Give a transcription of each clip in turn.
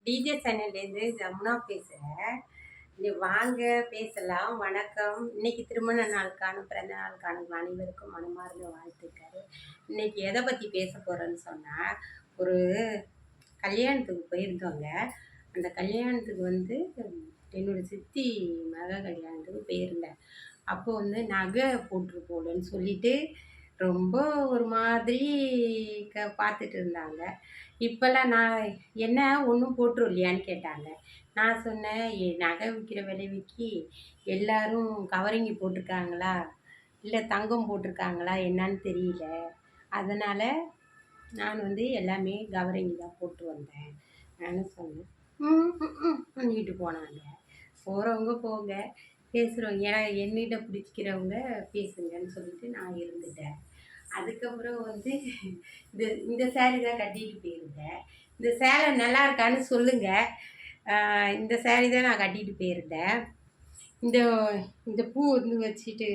DJ சேனல்லேருந்து Jamuna பேசுகிறேன். இங்கே வாங்க பேசலாம். வணக்கம். இன்னைக்கு திருமண நாளுக்கான பிறந்த நாளுக்கான அனைவருக்கும் மனமார்ந்த வாழ்த்துக்கள். இன்னைக்கு எதை பற்றி பேச போகிறேன்னு சொன்னால், ஒரு கல்யாணத்துக்கு போயிருந்தோங்க. அந்த கல்யாணத்துக்கு வந்து என்னோட சித்தி மக கல்யாணத்துக்கு போயிருந்தேன். அப்போ வந்து நகை போட்டுரு போலன்னு சொல்லிட்டு ரொம்ப ஒரு மாதிரி பார்த்துட்டு இருந்தாங்க. இப்போல்லாம் நான் என்ன ஒன்றும் போட்டுரும் இல்லையான்னு கேட்டாங்க. நான் சொன்னேன், நகை விற்கிற விலைக்கு எல்லாரும் கவரிங்கி போட்டிருக்காங்களா, இல்லை தங்கம் போட்டிருக்காங்களா என்னான்னு தெரியல. அதனால் நான் வந்து எல்லாமே கவரிங்கி தான் போட்டு வந்தேன் நானு சொன்னேன். பண்ணிட்டு போனாங்க. போகிறவங்க போங்க, பேசுகிறவங்க என்னிட்ட பிடிச்சிக்கிறவங்க பேசுங்கன்னு சொல்லிட்டு நான் இருந்துட்டேன். அதுக்கப்புறம் வந்து இந்த சேரீ தான் கட்டிட்டு போயிருந்தேன். இந்த சேலை நல்லா இருக்கான்னு சொல்லுங்கள். இந்த சேரீ தான் நான் கட்டிட்டு போயிருந்தேன். இந்த இந்த பூ வந்து வச்சுட்டு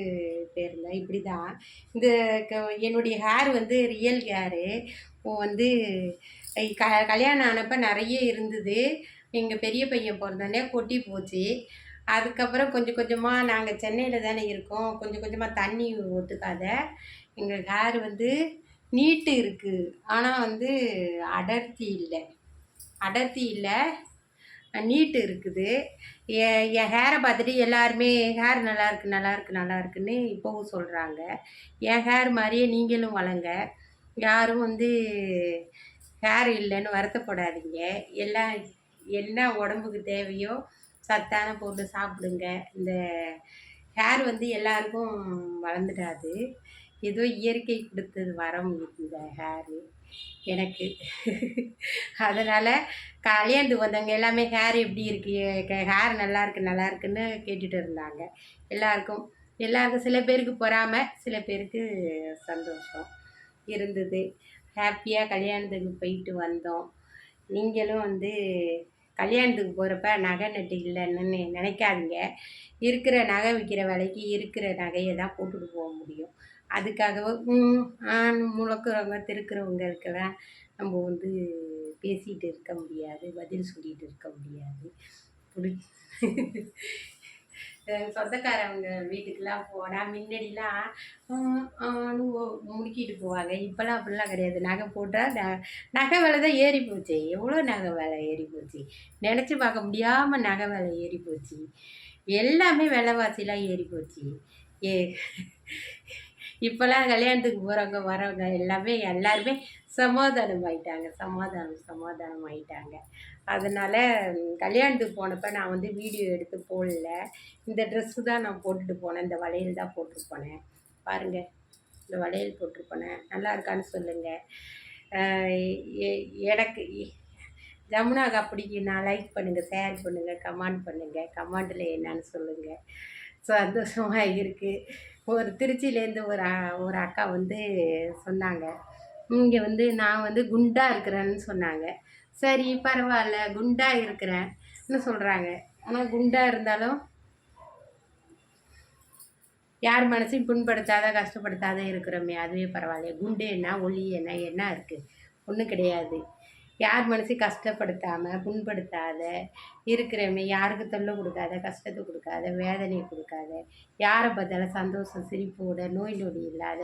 போயிருந்தேன். இப்படி தான் இந்த என்னுடைய ஹேர் வந்து ரியல் ஹேரு. வந்து கல்யாணம் ஆனப்போ நிறைய இருந்தது. எங்கள் பெரிய பையன் பிறந்தோடனே கொட்டி போச்சு. அதுக்கப்புறம் கொஞ்சம் கொஞ்சமாக நாங்கள் சென்னையில் தானே இருக்கோம், கொஞ்சம் கொஞ்சமாக தண்ணி ஒத்துக்காத எங்கள் ஹேர் வந்து நீட்டு இருக்குது. ஆனால் வந்து அடர்த்தி இல்லை, நீட்டு இருக்குது. என் ஹேரை பார்த்துட்டு எல்லாருமே ஹேர் நல்லா இருக்குன்னு இப்போவும் சொல்கிறாங்க. என் ஹேர் மாதிரியே நீங்களும் வளங்க. யாரும் வந்து ஹேர் இல்லைன்னு வருத்தப்படாதீங்க. என்ன உடம்புக்கு தேவையோ சத்தான பொருள் சாப்பிடுங்க. இந்த ஹேர் வந்து எல்லாருக்கும் வளர்ந்துடாது. ஏதோ இயற்கை கொடுத்தது வரம் இந்த ஹேரு எனக்கு. அதனால் கல்யாணத்துக்கு வந்தவங்க எல்லாமே ஹேர் எப்படி இருக்குது, ஹேர் நல்லா இருக்குன்னு கேட்டுட்டு இருந்தாங்க. எல்லாருக்கும் சில பேருக்கு பொறாமை, சில பேருக்கு சந்தோஷம் இருந்தது. ஹாப்பியாக கல்யாணத்துக்கு போயிட்டு வந்தோம். நீங்களும் வந்து கல்யாணத்துக்கு போகிறப்ப நகை நட்டு இல்லைன்னு நினைக்காதீங்க. இருக்கிற நகை விற்கிற விலைக்கு இருக்கிற நகையை தான் போட்டுட்டு போக முடியும். அதுக்காகவே முழக்கிறவங்க திருக்கிறவங்களுக்கெல்லாம் நம்ம வந்து பேசிகிட்டு இருக்க முடியாது, பதில் சொல்லிகிட்டு இருக்க முடியாது. சொந்தக்காரவங்க வீட்டுக்கெலாம் போனால் முன்னாடிலாம் முறுக்கிட்டு போவாங்க. இப்போல்லாம் அப்படிலாம் கிடையாது. நகை போட்டால் நகை விலை தான் ஏறி போச்சு. எவ்வளோ நகை விலை ஏறி போச்சு, நினச்சி பார்க்க முடியாமல் நகை விலை ஏறி போச்சு. எல்லாமே விலைவாசிலாம் ஏறி போச்சு. இப்போல்லாம் கல்யாணத்துக்கு போகிறவங்க வரவங்க எல்லாருமே சமாதானம் ஆயிட்டாங்க. அதனால் கல்யாணத்துக்கு போனப்போ நான் வந்து வீடியோ எடுத்து போடல. இந்த ட்ரெஸ்ஸு தான் நான் போட்டுட்டு போனேன். இந்த வளையல் தான் போட்டுட்டு போனேன். பாருங்கள், இந்த வளையல் போட்டுட்டு போனேன். நல்லா இருக்கான்னு சொல்லுங்கள். எனக்கு ஜமுனாக்கா பிடிக்குன்னா லைக் பண்ணுங்கள், ஷேர் பண்ணுங்கள், கமெண்ட் பண்ணுங்கள். கமெண்டில் என்னன்னு சொல்லுங்கள். சந்தோஷமாக இருக்குது. திருச்சியிலேருந்து ஒரு அக்கா வந்து சொன்னாங்க, இங்கே வந்து நான் வந்து குண்டாக இருக்கிறேன்னு சொன்னாங்க. சரி பரவாயில்ல, குண்டாக இருக்கிறேன்னு சொல்கிறாங்க. ஆனால் குண்டாக இருந்தாலும் யார் மனசையும் புண்படுத்தாத கஷ்டப்படுத்தாத இருக்கிறோமே, அதுவே பரவாயில்ல. குண்டு என்ன ஒல்லி என்ன இருக்குது? ஒன்றும் கிடையாது. யார் மனசையும் கஷ்டப்படுத்தாமல் புண்படுத்தாத இருக்கிறவங்க, யாருக்கு தொல்லை கொடுக்காத, கஷ்டத்தை கொடுக்காத, வேதனையை கொடுக்காத, யாரை பார்த்தாலும் சந்தோஷம் சிரிப்போட நோய் நொடி இல்லாத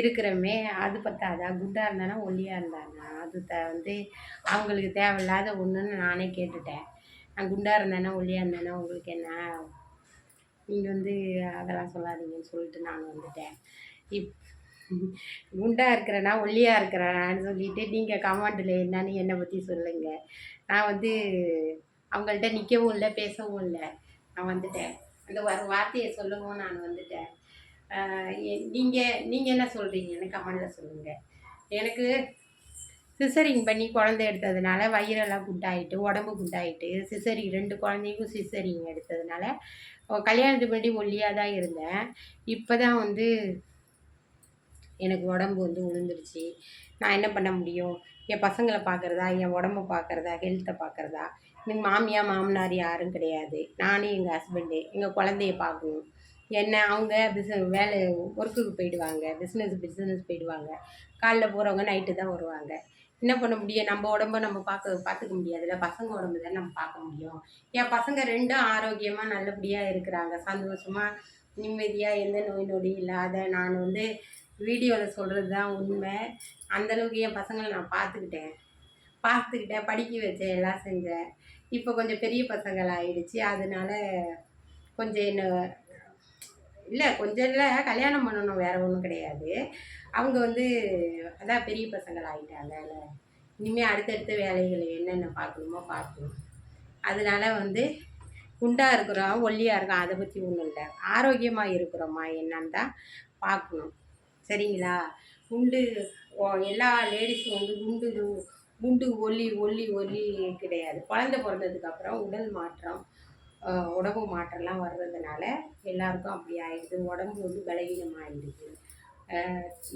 இருக்கிறவங்க, அது பத்தாதா? குண்டாக இருந்தானா ஒல்லியாக இருந்தாங்க, அது வந்து அவங்களுக்கு தேவையில்லாத ஒன்றுன்னு நானே கேட்டுட்டேன். நான் குண்டாக இருந்தேன்னா ஒல்லியாக இருந்தேன்னா உங்களுக்கு என்ன? நீங்கள் வந்து அதெல்லாம் சொல்லாதீங்கன்னு சொல்லிட்டு நான் வந்துட்டேன். குண்டாக இருக்கிறேன்னா ஒல்லியாக இருக்கிறேனான்னு சொல்லிவிட்டு நீங்கள் கமெண்டில் என்னன்னு என்னை பற்றி சொல்லுங்கள். நான் வந்து அவங்கள்ட்ட நிற்கவும் இல்லை, பேசவும் இல்லை. நான் வந்துட்டேன். அந்த வார்த்தையை சொல்லவும் நான் வந்துட்டேன். நீங்கள் என்ன சொல்கிறீங்கன்னு கமெண்டில் சொல்லுங்கள். எனக்கு சிசரிங் பண்ணி குழந்தை எடுத்ததுனால வயிறெல்லாம் குண்டாயிட்டு, உடம்பு குண்டாயிட்டு, சிசரிங் 2 குழந்தைக்கும் சிசரிங் எடுத்ததுனால கல்யாணத்துக்கு முன்னாடி ஒல்லியாக தான் இருந்தேன். இப்போ தான் வந்து எனக்கு உடம்பு வந்து விழுந்துருச்சு. நான் என்ன பண்ண முடியும்? என் பசங்களை பார்க்குறதா, என் உடம்ப பார்க்குறதா, ஹெல்த்தை பார்க்குறதா? எனக்கு மாமியார் மாமனார் யாரும் கிடையாது. நானும் எங்கள் ஹஸ்பண்டு எங்கள் குழந்தைய பார்க்கணும். அவங்க வேலை ஒர்க்குக்கு போயிடுவாங்க, பிஸ்னஸ் போயிடுவாங்க. காலைல போகிறவங்க நைட்டு தான் வருவாங்க. என்ன பண்ண முடியும்? நம்ம உடம்ப நம்ம பார்த்துக்க முடியாதுல்ல. பசங்க உடம்பு தானே நம்ம பார்க்க முடியும். என் பசங்க 2ம் ஆரோக்கியமாக நல்லபடியாக இருக்கிறாங்க. சந்தோஷமாக நிம்மதியாக எந்த நோய் நொடி இல்லாத நான் வந்து வீடியோவில் சொல்கிறது தான் உண்மை. அந்தளவுக்கு என் பசங்களை நான் பார்த்துக்கிட்டேன், படிக்க வச்சேன், எல்லாம் செஞ்சேன். இப்போ கொஞ்சம் பெரிய பசங்கள் ஆயிடுச்சு. அதனால கொஞ்சம் என்ன இல்லை கொஞ்சம் இல்லை, கல்யாணம் பண்ணணும், வேறு ஒன்றும் கிடையாது. அவங்க வந்து அதான் பெரிய பசங்கள் ஆகிட்டாங்கல்ல. இனிமேல் அடுத்தடுத்த வேலைகள் என்னென்ன பார்க்கணுமோ பார்க்கணும். அதனால வந்து குண்டாக இருக்கிறோம், ஒல்லியாக இருக்கோம், அதை பற்றி ஒன்றும் இல்லை. ஆரோக்கியமாக இருக்கிறோமா என்னன்னு தான் பார்க்கணும். சரிங்களா? குண்டு எல்லா லேடிஸும் வந்து குண்டு ஒல்லி கிடையாது. குழந்தை பிறந்ததுக்கப்புறம் உடல் மாற்றம், உடம்பு மாற்றம்லாம் வர்றதுனால எல்லாருக்கும் அப்படி ஆயிடுது. உடம்பு வந்து பலவீனமாகிடுது.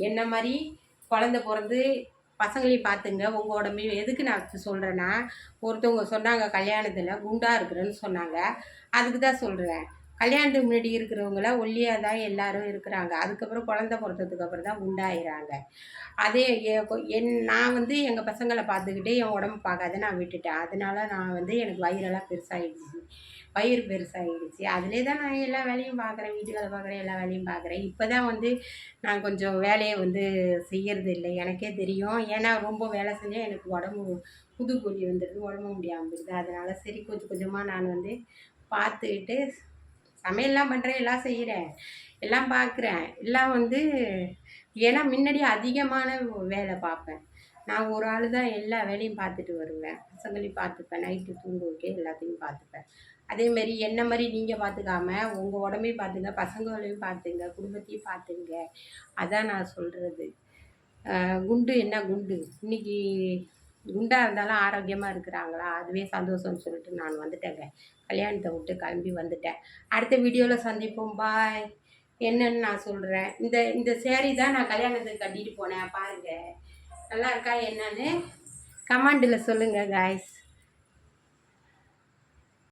என்ன மாதிரி குழந்த பிறந்து பசங்களையும் பார்த்துங்க, உங்கள் உடம்பையும். எதுக்கு நான் சொல்கிறேன்னா, ஒருத்தவங்க சொன்னாங்க கல்யாணத்தில் குண்டாக இருக்கிறேன்னு சொன்னாங்க. அதுக்கு தான் சொல்கிறேன். கல்யாணத்துக்கு முன்னாடி இருக்கிறவங்கள ஒல்லியாக தான் எல்லோரும் இருக்கிறாங்க. அதுக்கப்புறம் குழந்த பிறந்ததுக்கப்புறம் தான் குண்டாயிறாங்க. அதே நான் வந்து எங்கள் பசங்களை பார்த்துக்கிட்டு என் உடம்பு பார்க்காத நான் விட்டுட்டேன். அதனால நான் வந்து எனக்கு வயிறெல்லாம் வயிறு பெருசாகிடுச்சு. அதிலே தான் நான் எல்லா வேலையும் பார்க்குறேன், வீட்டு வேலை பார்க்குறேன், எல்லா வேலையும் பார்க்குறேன். இப்போ தான் வந்து நான் கொஞ்சம் வேலையை வந்து செய்கிறது இல்லை, எனக்கே தெரியும். ஏன்னா ரொம்ப வேலை செஞ்சால் எனக்கு உடம்பு புதுக்கொல்லி வந்துடுது, உடம்பு முடியாமல் இருக்குது. அதனால் சரி கொஞ்சம் கொஞ்சமாக நான் வந்து பார்த்துக்கிட்டு சமையல்லாம் பண்ணுறேன், எல்லாம் செய்கிறேன், எல்லாம் பார்க்குறேன். எல்லாம் வந்து ஏன்னா முன்னாடி அதிகமான வேலை பார்ப்பேன். நான் ஒரு ஆள் தான் எல்லா வேலையும் பார்த்துட்டு வருவேன். பசங்களையும் பார்த்துப்பேன், நைட்டு தூங்க வைக்க எல்லாத்தையும் பார்த்துப்பேன். அதேமாரி என்ன மாதிரி நீங்கள் பார்த்துக்காம உங்கள் உடம்பையும் பார்த்துங்க, பசங்களையும் பார்த்துங்க, குடும்பத்தையும் பார்த்துங்க. அதான் நான் சொல்கிறது. குண்டு என்ன குண்டு, இன்றைக்கி குண்டாக இருந்தாலும் ஆரோக்கியமாக இருக்கிறாங்களா, அதுவே சந்தோஷம்னு சொல்லிட்டு நான் வந்துட்டேங்க. கல்யாணத்தை விட்டு கிளம்பி வந்துட்டேன். அடுத்த வீடியோவில் சந்திப்போம். பாய். என்னன்னு நான் சொல்கிறேன். இந்த சேரீ தான் நான் கல்யாணத்துக்கு கட்டிட்டு போனேன். பாருங்கள், நல்லா இருக்கா என்னன்னு கமெண்டில் சொல்லுங்கள் காய்ஸ்.